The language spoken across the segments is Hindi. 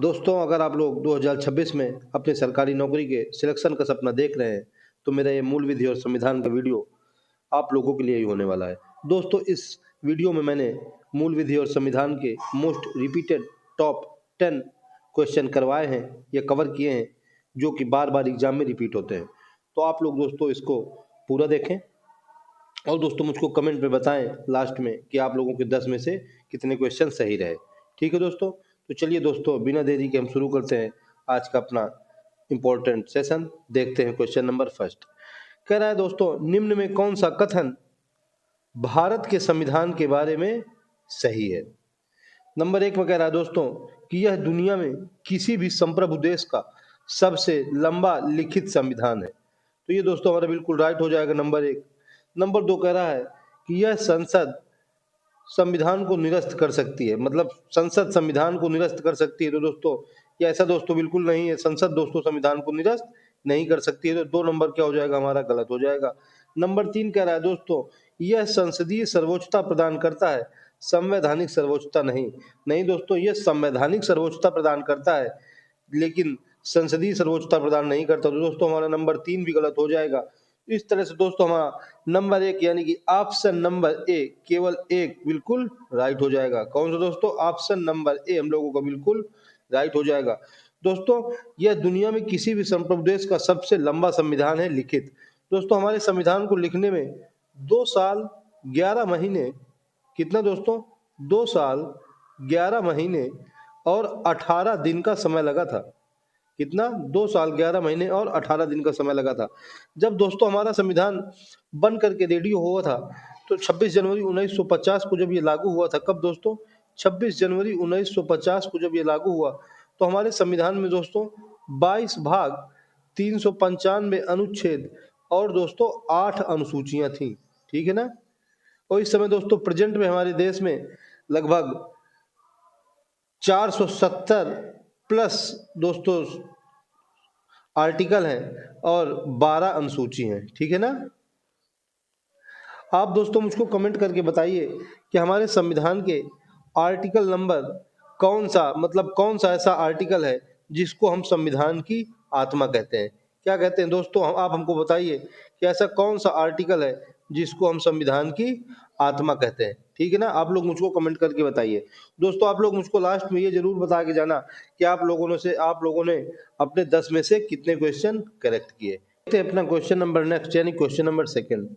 दोस्तों, अगर आप लोग 2026 में अपनी सरकारी नौकरी के सिलेक्शन का सपना देख रहे हैं, तो मेरा ये मूल विधि और संविधान का वीडियो आप लोगों के लिए ही होने वाला है। दोस्तों, इस वीडियो में मैंने मूल विधि और संविधान के मोस्ट रिपीटेड टॉप 10 क्वेश्चन करवाए हैं या कवर किए हैं, जो कि बार-बार एग्जाम में रिपीट होते हैं। तो आप लोग दोस्तों इसको पूरा देखें और दोस्तों मुझको कमेंट में बताएं लास्ट में कि आप लोगों के 10 में से कितने क्वेश्चन सही रहे। ठीक है दोस्तों, तो चलिए दोस्तों बिना देरी के हम शुरू करते हैं आज का अपना इम्पोर्टेंट सेशन। देखते हैं क्वेश्चन नंबर फर्स्ट। कह रहा है दोस्तों, निम्न में कौन सा कथन भारत के संविधान के बारे में सही है। नंबर 1 में कह रहा है दोस्तों कि यह दुनिया में किसी भी संप्रभु देश का सबसे लंबा लिखित संविधान है। तो ये दोस्तों हमारा बिल्कुल राइट हो जाएगा नंबर 1। नंबर 2 कह रहा है कि यह संसद संविधान को निरस्त कर सकती है, मतलब संसद संविधान को निरस्त कर सकती है। तो दोस्तों ये ऐसा दोस्तों बिल्कुल नहीं है, संसद दोस्तों संविधान को निरस्त नहीं कर सकती है। तो 2 नंबर क्या हो जाएगा हमारा, गलत हो जाएगा। नंबर 3 कह रहा है दोस्तों, यह संसदीय सर्वोच्चता प्रदान करता है, संवैधानिक सर्वोच्चता नहीं। नहीं दोस्तों, यह संवैधानिक सर्वोच्चता प्रदान करता है लेकिन संसदीय सर्वोच्चता प्रदान नहीं करता। तो दोस्तों हमारा नंबर 3 भी गलत हो जाएगा। इस तरह से दोस्तों हमारा नंबर 1 यानी कि ऑप्शन नंबर ए केवल एक बिल्कुल राइट हो जाएगा। कौन सा दोस्तों, ऑप्शन नंबर ए हम लोगों का बिल्कुल राइट हो जाएगा। दोस्तों यह दुनिया में किसी भी संप्रभु देश का सबसे लंबा संविधान है लिखित। दोस्तों हमारे संविधान को लिखने में 2 साल 11 महीने, कितना दोस्तों, 2 साल 11 महीने और 18 दिन का समय लगा था। कितना, 2 साल 11 महीने और 18 दिन का समय लगा था। जब दोस्तों हमारा संविधान बन करके रेडी हुआ था, तो 26 जनवरी 1950 को जब ये लागू हुआ था, कब दोस्तों, 26 जनवरी 1950 को जब ये लागू हुआ, तो हमारे संविधान में दोस्तों 22 भाग, 395 अनुच्छेद और दोस्तों 8 अनुसूचियां थी। ठीक है ना। और इस समय दोस्तों प्रेजेंट में हमारे देश में लगभग 470 प्लस दोस्तों आर्टिकल हैं और 12 अनुसूची हैं। ठीक है ना। आप दोस्तों मुझको कमेंट करके बताइए कि हमारे संविधान के आर्टिकल नंबर कौन सा, मतलब कौन सा ऐसा आर्टिकल है जिसको हम संविधान की आत्मा कहते हैं। क्या कहते हैं दोस्तों, आप हमको बताइए कि ऐसा कौन सा आर्टिकल है जिसको हम संविधान की आत्मा कहते हैं। ठीक है ना, आप लोग मुझको कमेंट करके बताइए। दोस्तों आप लोग मुझको लास्ट में ये जरूर बता के जाना कि आप लोगों ने अपने 10 में से कितने क्वेश्चन करेक्ट किए। देखते हैं अपना क्वेश्चन नंबर नेक्स्ट, यानी क्वेश्चन नंबर सेकंड।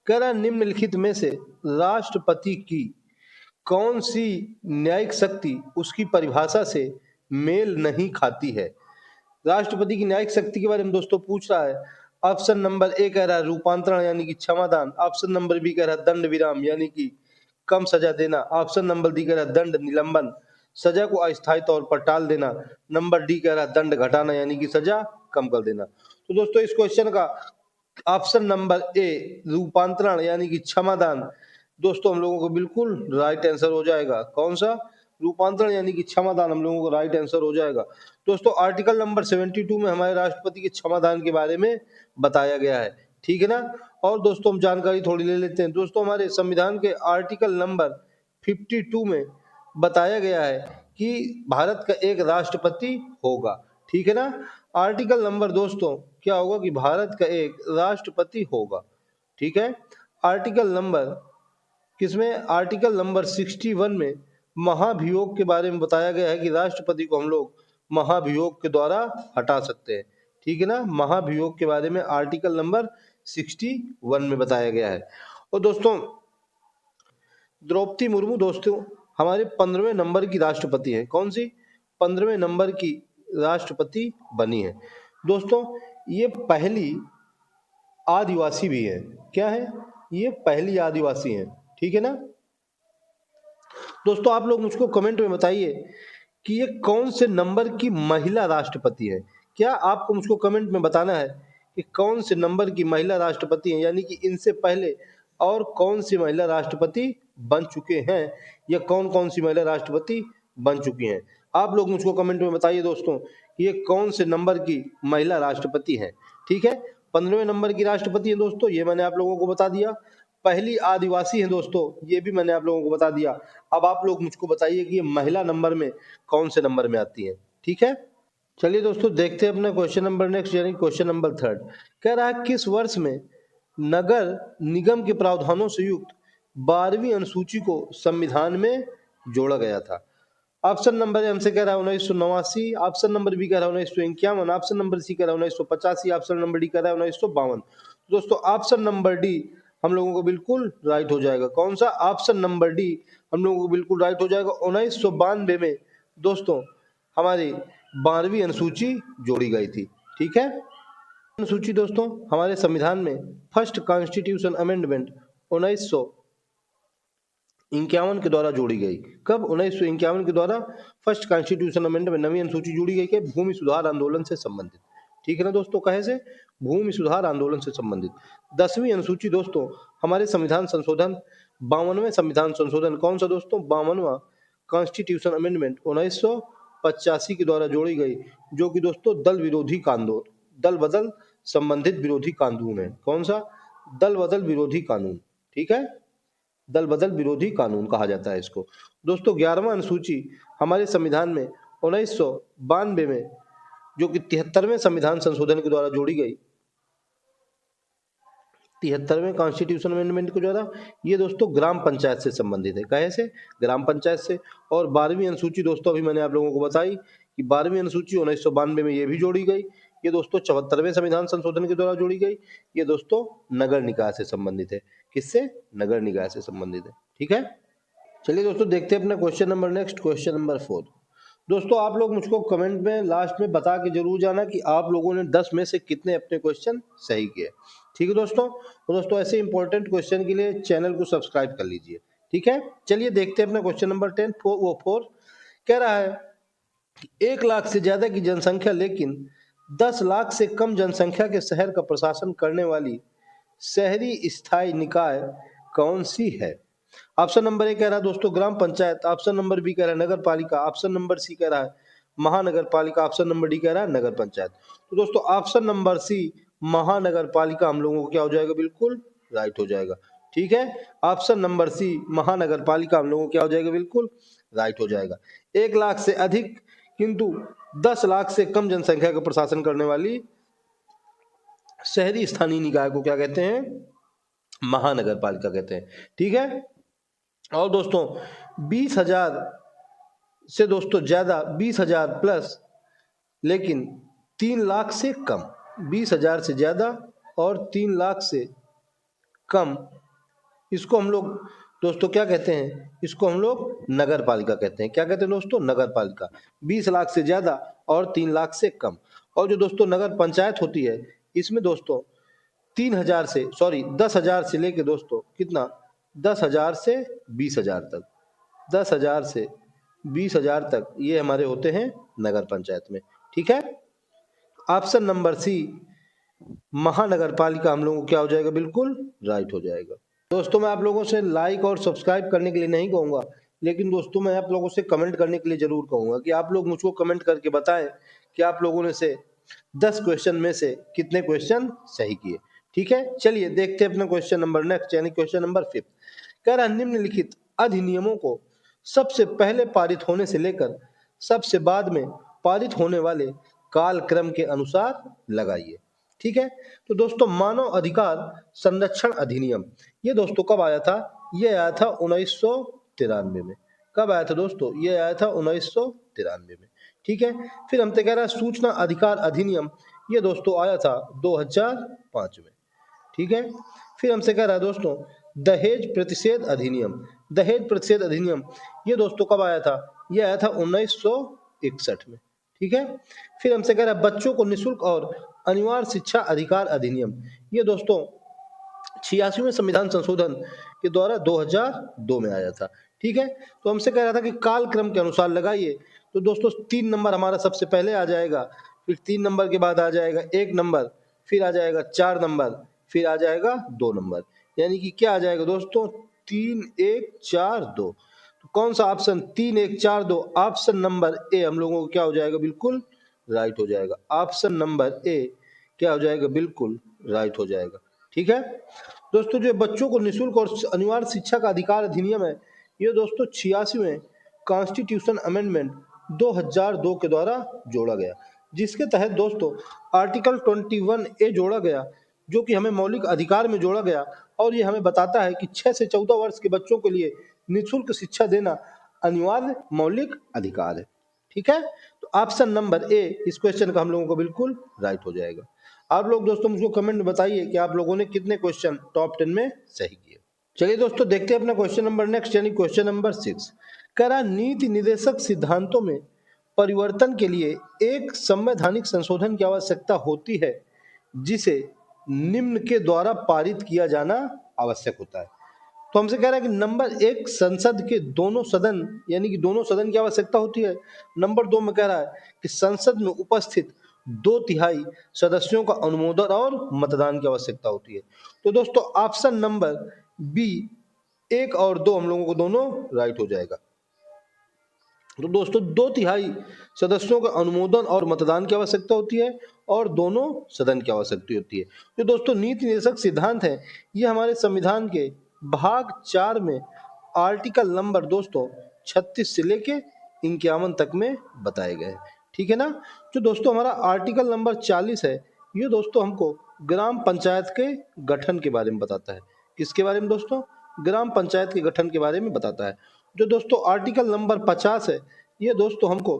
कह रहा निम्नलिखित में से राष्ट्रपति की कौन सी न्यायिक शक्ति उसकी परिभाषा से मेल नहीं खाती है। राष्ट्रपति की न्यायिक शक्ति के बारे में दोस्तों पूछ रहा है। ऑप्शन नंबर ए कह रहा है रूपांतरण यानी कि क्षमादान। ऑप्शन नंबर बी कह रहा है दंड विराम यानी कि कम सजा देना। ऑप्शन नंबर डी कह रहा है दंड निलंबन, सजा को अस्थायी तौर पर टाल देना। नंबर डी कह रहा है दंड घटाना यानी कि सजा कम कर देना। तो दोस्तों इस क्वेश्चन का ऑप्शन नंबर ए रूपांतरण यानी कि क्षमादान दोस्तों हम लोगों को बिल्कुल राइट आंसर हो जाएगा। कौन सा, रूपांतरण यानी कि क्षमादान हम लोगों को राइट आंसर हो जाएगा। दोस्तों आर्टिकल नंबर 72 में हमारे राष्ट्रपति के क्षमादान के बारे में बताया गया है। ठीक है ना। और दोस्तों हम जानकारी थोड़ी ले लेते हैं। दोस्तों हमारे संविधान के आर्टिकल नंबर 52 में बताया गया है कि भारत का एक राष्ट्रपति होगा। ठीक है ना। आर्टिकल नंबर दोस्तों क्या होगा कि भारत का एक राष्ट्रपति होगा। ठीक है। आर्टिकल नंबर किसमें, आर्टिकल नंबर 61 में महाभियोग के बारे में बताया गया है कि राष्ट्रपति को हम लोग महाभियोग के द्वारा हटा सकते हैं। ठीक है ना। महाभियोग के बारे में आर्टिकल नंबर 61 में बताया गया है। और दोस्तों द्रौपदी मुर्मू दोस्तों हमारे 15वें नंबर की राष्ट्रपति है। कौन सी, 15वें नंबर की राष्ट्रपति बनी है। दोस्तों ये पहली आदिवासी भी है। क्या है, ये पहली आदिवासी है। ठीक है ना। दोस्तों आप लोग मुझको कमेंट में बताइए कि ये कौन से नंबर की महिला राष्ट्रपति है। क्या आपको मुझको कमेंट में बताना है कि कौन से नंबर की महिला राष्ट्रपति है, यानी कि इनसे पहले और कौन सी महिला राष्ट्रपति बन चुके हैं या कौन कौन सी महिला राष्ट्रपति बन चुकी हैं। आप लोग मुझको कमेंट में बताइए दोस्तों ये कौन से नंबर की महिला राष्ट्रपति है। ठीक है, 15वें नंबर की राष्ट्रपति है दोस्तों, ये मैंने आप लोगों को बता दिया। पहली आदिवासी है दोस्तों, ये भी मैंने आप लोगों को बता दिया। अब आप लोग मुझको बताइए कि ये महिला नंबर में कौन से नंबर में आती है। ठीक है। चलिए दोस्तों देखते हैं अपना क्वेश्चन नंबर नेक्स्ट, यानी क्वेश्चन नंबर थर्ड। कह रहा है किस वर्ष में नगर निगम के प्रावधानों से युक्त 12वीं अनुसूची को संविधान में जोड़ा गया था। ऑप्शन नंबर ए हमसे कह रहा है 1989, ऑप्शन नंबर बी कह रहा है 1951, ऑप्शन नंबर सी कह रहा है 1985, ऑप्शन नंबर डी कह रहा है 1952। दोस्तों ऑप्शन नंबर डी हम लोगों को बिल्कुल राइट हो जाएगा। कौन सा? ऑप्शन नंबर डी हम लोगों को बिल्कुल राइट हो जाएगा। 1992 में दोस्तों हमारी 12वीं अनुसूची जोड़ी गई थी। ठीक है। अनुसूची दोस्तों हमारे संविधान में फर्स्ट कॉन्स्टिट्यूशन अमेंडमेंट 1951 के द्वारा जोड़ी गई। कब? 1951 के द्वारा फर्स्ट कॉन्स्टिट्यूशन अमेंडमेंट नवी अनुसूची जोड़ी गई। के भूमि सुधार आंदोलन से संबंधित। ठीक है ना दोस्तों, कहे से भूमि सुधार आंदोलन से संबंधित। 10वीं अनुसूची दोस्तों हमारे संविधान संशोधन 52वें संविधान संशोधन, कौन सा दोस्तों? 52वां कॉन्स्टिट्यूशन अमेंडमेंट 1985 के द्वारा जोड़ी गई, जो कि दोस्तों दल विरोधी कानून, दल बदल संबंधित विरोधी कानून है। कौन सा? दल बदल विरोधी कानून। ठीक है, दल बदल विरोधी कानून कहा जाता है इसको। दोस्तों 11वां अनुसूची हमारे संविधान में 1992 में, जो कि 73वें संविधान संशोधन के द्वारा जोड़ी गई, 73वें कॉन्स्टिट्यूशन अमेंडमेंट के द्वारा, ये दोस्तों ग्राम पंचायत से संबंधित है। कहे से? ग्राम पंचायत से। और 12वीं अनुसूची दोस्तों अभी मैंने आप लोगों को बताई कि 12वीं अनुसूची 1992 में ये भी जोड़ी गई। ये दोस्तों 74वें संविधान संशोधन के द्वारा जोड़ी गई। ये दोस्तों नगर निकाय से संबंधित है। किससे? नगर निकाय से संबंधित है। ठीक है। चलिए दोस्तों देखते हैं अपना question number next, question number 4। दोस्तों आप लोग मुझको कमेंट में लास्ट में बता के जरूर जाना कि आप लोगों ने 10 में से कितने अपने क्वेश्चन सही किए। ठीक है दोस्तों। तो दोस्तों ऐसे इंपॉर्टेंट क्वेश्चन के लिए चैनल को सब्सक्राइब कर लीजिए। ठीक है। चलिए देखते हैं अपना क्वेश्चन नंबर 10। वो 4 कह रहा है 1 लाख से ज्यादा की जनसंख्या लेकिन 10 लाख से कम जनसंख्या के शहर का प्रशासन करने वाली शहरी स्थायी निकाय कौन सी है? ऑप्शन नंबर ए कह रहा है दोस्तों ग्राम पंचायत, ऑप्शन नंबर बी कह रहा है नगर पालिका, ऑप्शन नंबर सी कह रहा है महानगर पालिका, ऑप्शन नंबर डी कह रहा है नगर पंचायत। तो दोस्तों ऑप्शन नंबर सी महानगर पालिका हम लोगों को क्या हो जाएगा? बिल्कुल राइट हो जाएगा। ठीक है। ऑप्शन नंबर सी महानगर पालिका हम लोगों को क्या हो जाएगा? बिल्कुल राइट हो जाएगा। 1 लाख से अधिक किंतु 10 लाख से कम जनसंख्या का प्रशासन करने वाली शहरी स्थानीय निकाय को क्या कहते हैं? महानगर पालिका कहते हैं। ठीक है। और दोस्तों 20,000 से दोस्तों ज्यादा, 20,000 प्लस लेकिन 3 लाख से कम, 20,000 से ज्यादा और 3 लाख से कम, इसको हम लोग दोस्तों क्या कहते हैं? इसको हम लोग नगर पालिका कहते हैं। क्या कहते हैं दोस्तों? नगर पालिका। 20 लाख से ज्यादा और 3 लाख से कम। और जो दोस्तों नगर पंचायत होती है, इसमें दोस्तों 10,000 से लेके दोस्तों कितना? 10,000 से 20,000 तक, 10,000 से 20,000 तक ये हमारे होते हैं नगर पंचायत में। ठीक है। ऑप्शन नंबर सी महानगर पालिका हम लोगों को क्या हो जाएगा? बिल्कुल राइट हो जाएगा। दोस्तों मैं आप लोगों से लाइक और सब्सक्राइब करने के लिए नहीं कहूँगा, लेकिन दोस्तों मैं आप लोगों से कमेंट करने के लिए जरूर कहूँगा कि आप लोग मुझको कमेंट करके बताएं कि आप लोगों ने से 10 क्वेश्चन में से कितने क्वेश्चन सही किए। ठीक है। चलिए देखते हैं अपना क्वेश्चन नंबर नेक्स्ट, यानी क्वेश्चन नंबर 5। कह रहा निम्नलिखित अधिनियमों को सबसे पहले पारित होने से लेकर सबसे बाद में पारित होने वाले कालक्रम के अनुसार लगाइए। ठीक है। तो दोस्तों मानव अधिकार संरक्षण अधिनियम, ये दोस्तों कब आया था? ये आया था 1993 में। कब आया था दोस्तों? ये आया था 1993 में। ठीक है। फिर हमसे कह रहा है सूचना अधिकार अधिनियम, ये दोस्तों आया था 2005 में। ठीक है। फिर हमसे कह रहा है दोस्तों दहेज प्रतिषेध अधिनियम, दहेज प्रतिषेध अधिनियम ये दोस्तों कब आया था? ये आया था 1961 में। ठीक है। फिर हमसे कह रहा है बच्चों को निःशुल्क और अनिवार्य शिक्षा अधिकार अधिनियम, ये दोस्तों 86वें संविधान संशोधन के द्वारा 2002 में आया था। ठीक है। तो हमसे कह रहा था कि कालक्रम के अनुसार लगाइए। तो दोस्तों 3 नंबर हमारा सबसे पहले आ जाएगा, फिर 3 नंबर के बाद आ जाएगा 1 नंबर, फिर आ जाएगा 4 नंबर, फिर आ जाएगा 2 नंबर। यानी कि क्या आ जाएगा दोस्तों? 3 1 4 2। तो कौन सा ऑप्शन? 3 1 4 2, ऑप्शन नंबर ए हम लोगों को क्या हो जाएगा? बिल्कुल राइट हो जाएगा। ऑप्शन नंबर ए क्या हो जाएगा? बिल्कुल राइट हो जाएगा। ठीक है। दोस्तों जो बच्चों को निःशुल्क और अनिवार्य शिक्षा का अधिकार अधिनियम है, ये दोस्तों 86वें कॉन्स्टिट्यूशन अमेंडमेंट 2002 के द्वारा जोड़ा गया, जिसके तहत दोस्तों आर्टिकल 21A जोड़ा गया, जो कि हमें मौलिक अधिकार में जोड़ा गया, और ये हमें बताता है कि 6 से 14 वर्ष के बच्चों के लिए निःशुल्क शिक्षा देना अनिवार्य मौलिक अधिकार है। ठीक है, तो ऑप्शन नंबर ए इस क्वेश्चन का हम लोगों को बिल्कुल राइट हो जाएगा। आप लोग दोस्तों मुझको कमेंट में बताइए कि आप लोगों ने कितने क्वेश्चन टॉप 10 में सही किए। चलिए दोस्तों देखते हैं अपना क्वेश्चन नंबर नेक्स्ट, यानी क्वेश्चन नंबर 6। कह रहा नीति निर्देशक सिद्धांतों में परिवर्तन के लिए एक संवैधानिक संशोधन की आवश्यकता होती है, जिसे निम्न के द्वारा पारित किया जाना आवश्यक होता है। तो हमसे कह रहा है कि नंबर 1 संसद के दोनों सदन, यानी कि दोनों सदन की आवश्यकता होती है। नंबर 2 में कह रहा है कि संसद में उपस्थित 2/3 सदस्यों का अनुमोदन और मतदान की आवश्यकता होती है। तो दोस्तों ऑप्शन नंबर बी 1 और 2 हम लोगों को दोनों राइट हो जाएगा। तो दोस्तों 2/3 सदस्यों का अनुमोदन और मतदान की आवश्यकता होती है, और दोनों सदन की आवश्यकता होती है। तो दोस्तों नीति निर्देशक सिद्धांत है, ये हमारे संविधान के भाग 4 में आर्टिकल नंबर दोस्तों 36 से लेके 51 तक में बताए गए हैं। ठीक है ना। जो दोस्तों हमारा आर्टिकल नंबर 40 है, ये दोस्तों हमको ग्राम पंचायत के गठन के बारे में बताता है। किसके बारे में दोस्तों? ग्राम पंचायत के गठन के बारे में बताता है। जो दोस्तों आर्टिकल नंबर 50 है, ये दोस्तों हमको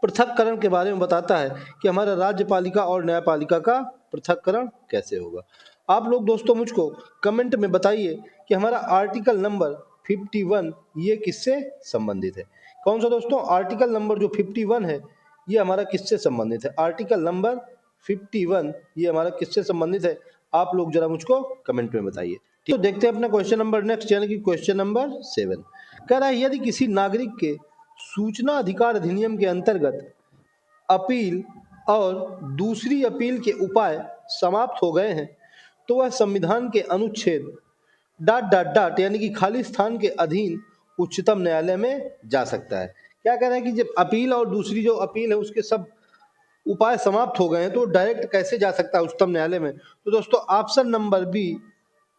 पृथककरण के बारे में बताता है कि हमारा राज्यपालिका और न्यायपालिका का पृथककरण कैसे होगा। आप लोग दोस्तों मुझको कमेंट में बताइए कि हमारा आर्टिकल नंबर 51 ये किससे संबंधित है। कौन सा दोस्तों? आर्टिकल नंबर जो 51 है ये हमारा किससे संबंधित है? आर्टिकल नंबर 51 ये हमारा किससे संबंधित है? आप लोग जरा मुझको कमेंट में बताइए। तो देखते हैं अपना क्वेश्चन नंबर नेक्स्ट, यानी कि क्वेश्चन नंबर 7। कह रहा है यदि किसी नागरिक के सूचना अधिकार अधिनियम के अंतर्गत अपील और दूसरी अपील के उपाय समाप्त हो गए हैं, तो वह संविधान के अनुच्छेद ... यानी कि खाली स्थान के अधीन उच्चतम न्यायालय में जा सकता है। क्या कह रहे हैं कि जब अपील और दूसरी जो अपील है उसके सब उपाय समाप्त हो गए हैं, तो डायरेक्ट कैसे जा सकता है उच्चतम न्यायालय में? तो दोस्तों ऑप्शन नंबर बी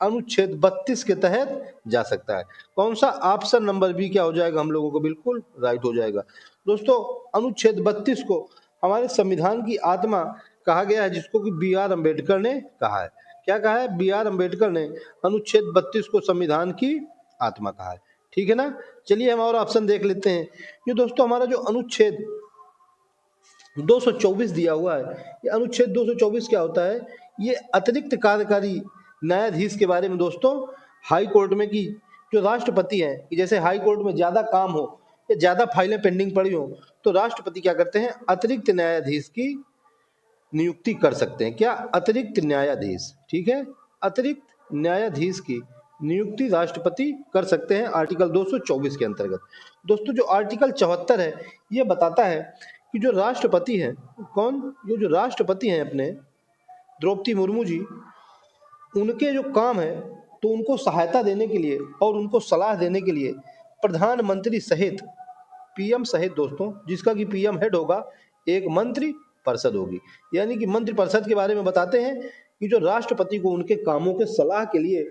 अनुच्छेद 32 के तहत जा सकता है। कौन सा? ऑप्शन नंबर बी क्या हो जाएगा हम लोगों को बिल्कुल राइट हो जाएगा। दोस्तों अनुच्छेद 32 को हमारे संविधान की आत्मा कहा गया है, जिसको कि बी.आर. अम्बेडकर ने कहा है। क्या कहा है? बी.आर. अम्बेडकर ने अनुच्छेद 32 को संविधान की आत्मा कहा है। ठीक है ना। चलिए हम और ऑप्शन देख लेते हैं। ये दोस्तों हमारा जो अनुच्छेद 224 दिया हुआ है, ये अनुच्छेद 224 क्या होता है? ये अतिरिक्त कार्यकारी न्यायाधीश के बारे में दोस्तों हाई कोर्ट में की जो राष्ट्रपति हैं, कि जैसे हाई कोर्ट में ज़्यादा काम हो या ज़्यादा फाइलें पेंडिंग पड़ी हो, तो राष्ट्रपति क्या करते हैं? अतिरिक्त न्यायाधीश की नियुक्ति कर सकते हैं। क्या? अतिरिक्त न्यायाधीश। ठीक है, अतिरिक्त न्यायाधीश की नियुक्ति राष्ट्रपति कर सकते हैं आर्टिकल 224 के अंतर्गत। दोस्तों जो आर्टिकल 74 है, ये बताता है कि जो राष्ट्रपति हैं, कौन? ये जो राष्ट्रपति हैं अपने द्रौपदी मुर्मू जी, उनके जो काम है, तो उनको सहायता देने के लिए और उनको सलाह देने के लिए प्रधानमंत्री सहित पीएम सहित दोस्तों, जिसका कि पीएम हेड होगा, एक मंत्री परिषद होगी। यानी कि मंत्री परिषद के बारे में बताते हैं कि जो राष्ट्रपति को उनके कामों के सलाह के लिए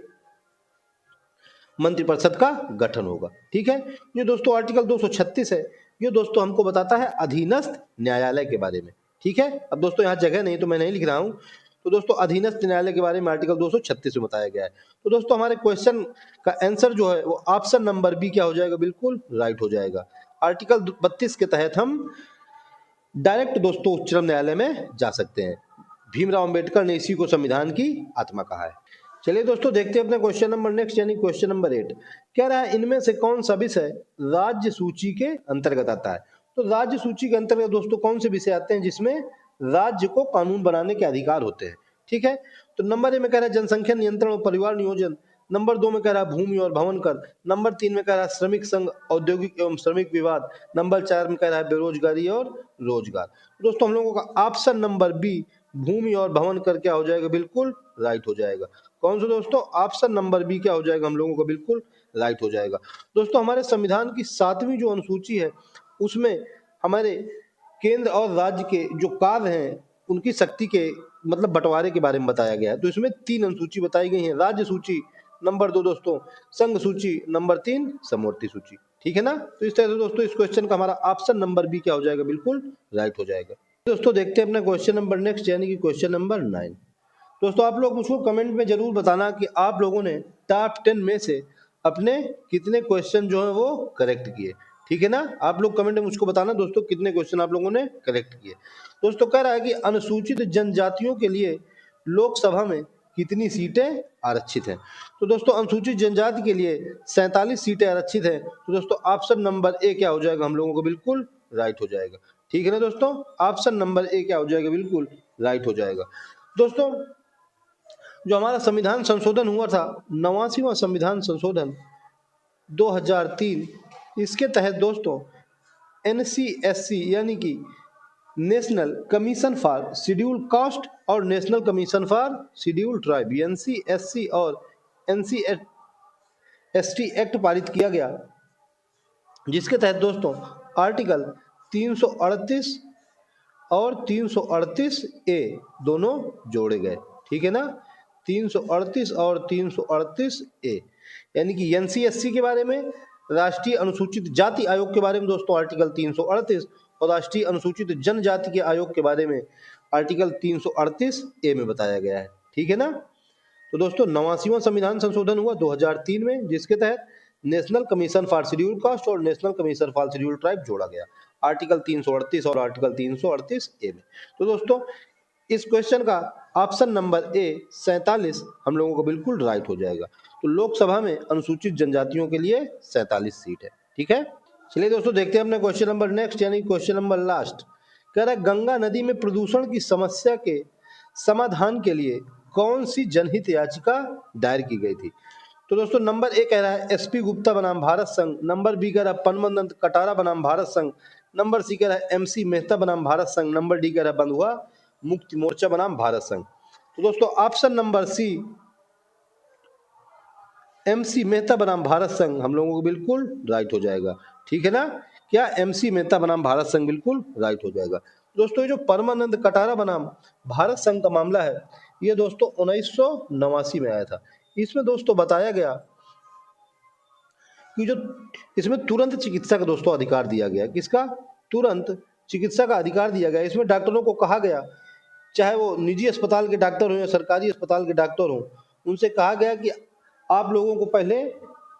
मंत्रिपरिषद का गठन होगा। ठीक है। ये दोस्तों आर्टिकल 236 है, ये दोस्तों हमको बताता है अधीनस्थ न्यायालय के बारे में। ठीक है। अब दोस्तों यहाँ जगह नहीं तो मैं नहीं लिख रहा हूँ। तो दोस्तों अधीनस्थ न्यायालय के बारे में आर्टिकल 236 में बताया गया है। तो दोस्तों हमारे क्वेश्चन का आंसर जो है वो ऑप्शन नंबर बी क्या हो जाएगा? बिल्कुल राइट हो जाएगा। आर्टिकल 32 के तहत हम डायरेक्ट दोस्तों उच्चतम न्यायालय में जा सकते हैं। भीमराव अंबेडकर ने इसी को संविधान की आत्मा कहा है। चलिए दोस्तों देखते हैं अपने क्वेश्चन नंबर नेक्स्ट, यानी क्वेश्चन नंबर 8। कह रहा है इनमें से कौन सा विषय राज्य सूची के अंतर्गत आता है? तो राज्य सूची के अंतर्गत दोस्तों कौन से विषय आते हैं जिसमें राज्य को कानून बनाने के अधिकार होते हैं? ठीक है। तो नंबर 1 में कह रहा है जनसंख्या नियंत्रण और परिवार नियोजन। नंबर 2 में कह रहा है भूमि और भवन कर। नंबर 3 में कह रहा है श्रमिक संघ, औद्योगिक एवं श्रमिक विवाद। नंबर 4 में कह रहा है बेरोजगारी और रोजगार। दोस्तों हम लोगों का ऑप्शन नंबर बी भूमि और भवन कर क्या हो जाएगा? बिल्कुल राइट हो जाएगा। कौन सा दोस्तों? ऑप्शन नंबर बी क्या हो जाएगा हम लोगों को? बिल्कुल राइट हो जाएगा। दोस्तों हमारे संविधान की 7वीं जो अनुसूची है, उसमें हमारे केंद्र और राज्य के जो कार्य हैं, उनकी शक्ति के मतलब बंटवारे के बारे में बताया गया है। तो इसमें 3 अनुसूची बताई गई हैं। राज्य सूची, नंबर 2 दोस्तों संघ सूची, नंबर 3 समवर्ती सूची। ठीक है ना। तो इस तरह से दोस्तों इस क्वेश्चन का हमारा ऑप्शन नंबर बी क्या हो जाएगा, बिल्कुल राइट हो जाएगा। दोस्तों देखते हैं अपना क्वेश्चन नंबर नेक्स्ट, यानी कि क्वेश्चन नंबर 9। दोस्तों आप लोग मुझको कमेंट में जरूर बताना कि आप लोगों ने टॉप 10 में से अपने कितने क्वेश्चन जो है वो करेक्ट किए। ठीक है ना, आप लोग कमेंट में मुझको बताना दोस्तों कितने क्वेश्चन आप लोगों ने करेक्ट किए। दोस्तों कह रहा है कि अनुसूचित जनजातियों के लिए लोकसभा में कितनी सीटें आरक्षित हैं। तो दोस्तों अनुसूचित जनजाति के लिए 47 सीटें आरक्षित हैं। तो दोस्तों ऑप्शन नंबर ए क्या हो जाएगा, हम लोगों को बिल्कुल राइट हो जाएगा। ठीक है ना दोस्तों, ऑप्शन नंबर ए क्या हो जाएगा, बिल्कुल राइट हो जाएगा। दोस्तों जो हमारा संविधान संशोधन हुआ था, 89वां संविधान संशोधन 2003, इसके तहत दोस्तों NCSC यानी कि national commission for schedule caste और national commission for schedule tribe, NCSC और NCST एक्ट पारित किया गया, जिसके तहत दोस्तों आर्टिकल 338 और 338 ए दोनों जोड़े गए। ठीक है ना, 338 और 338 ए, यानी कि NCSC के बारे में, राष्ट्रीय अनुसूचित जाति आयोग के बारे में दोस्तों आर्टिकल 338 और राष्ट्रीय अनुसूचित जनजाति के आयोग के बारे में आर्टिकल 338 ए में बताया गया है। ठीक है ना। तो दोस्तों 89वां संविधान संशोधन हुआ 2003 में, जिसके तहत national commission for schedule caste और national commission for schedule tribe जोड़ा गया आर्टिकल 338 और आर्टिकल 338 ए में। तो दोस्तों इस क्वेश्चन का ऑप्शन नंबर ए 47 हम लोगों को बिल्कुल राइट हो जाएगा। तो लोकसभा में अनुसूचित जनजातियों के लिए 47 सीट है। ठीक है, चलिए दोस्तों देखते हैं अपने क्वेश्चन नंबर नेक्स्ट, यानी क्वेश्चन नंबर लास्ट। कह रहा है गंगा नदी में प्रदूषण की समस्या के समाधान के लिए कौन सी जनहित याचिका दायर की गई थी। तो दोस्तों नंबर ए कह रहा है SP गुप्ता बनाम भारत संघ, नंबर बी कह रहा है परमानंद कटारा बनाम भारत संघ, नंबर सी कह रहा है MC मेहता बनाम भारत संघ, नंबर डी कह रहा है बंधुआ मुक्ति मोर्चा बनाम भारत संघ। तो दोस्तों option number C MC Mehta बनाम भारत संघ हम लोगों को बिल्कुल राइट हो जाएगा। ठीक है ना, क्या MC मेहता बनाम भारत संघ बिल्कुल राइट हो जाएगा। दोस्तों ये जो परमानंद कटारा बनाम भारत संघ का मामला है, ये दोस्तों 1989 में आया था। इसमें दोस्तों बताया गया कि जो इसमें तुरंत चिकित्सा का दोस्तों अधिकार दिया गया, किसका, तुरंत चिकित्सा का अधिकार दिया गया। इसमें डॉक्टरों को कहा गया, चाहे वो निजी अस्पताल के डॉक्टर हो या सरकारी अस्पताल के डॉक्टर हो, उनसे कहा गया कि आप लोगों को पहले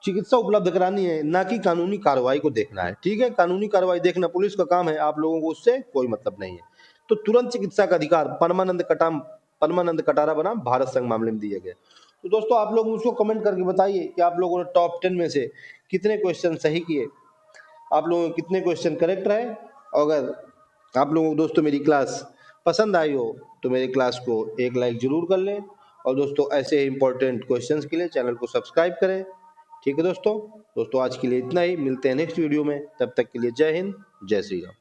चिकित्सा उपलब्ध करानी है, ना कि कानूनी कार्रवाई को देखना है। ठीक है, कानूनी कार्रवाई देखना पुलिस का काम है, आप लोगों को उससे कोई मतलब नहीं है। तो तुरंत चिकित्सा का अधिकार परमानंद कटारा बनाम भारत संघ मामले में दिया गया। तो दोस्तों आप लोग मुझको कमेंट करके बताइए कि आप लोगों ने टॉप 10 में से कितने क्वेश्चन सही किए, आप लोगों के कितने क्वेश्चन करेक्ट रहे। अगर आप लोगों को दोस्तों मेरी क्लास पसंद आई हो तो मेरी क्लास को एक लाइक जरूर कर लें, और दोस्तों ऐसे ही इंपॉर्टेंट क्वेश्चंस के लिए चैनल को सब्सक्राइब करें। ठीक है दोस्तों आज के लिए इतना ही, मिलते हैं नेक्स्ट वीडियो में, तब तक के लिए जय हिंद, जय श्री राम।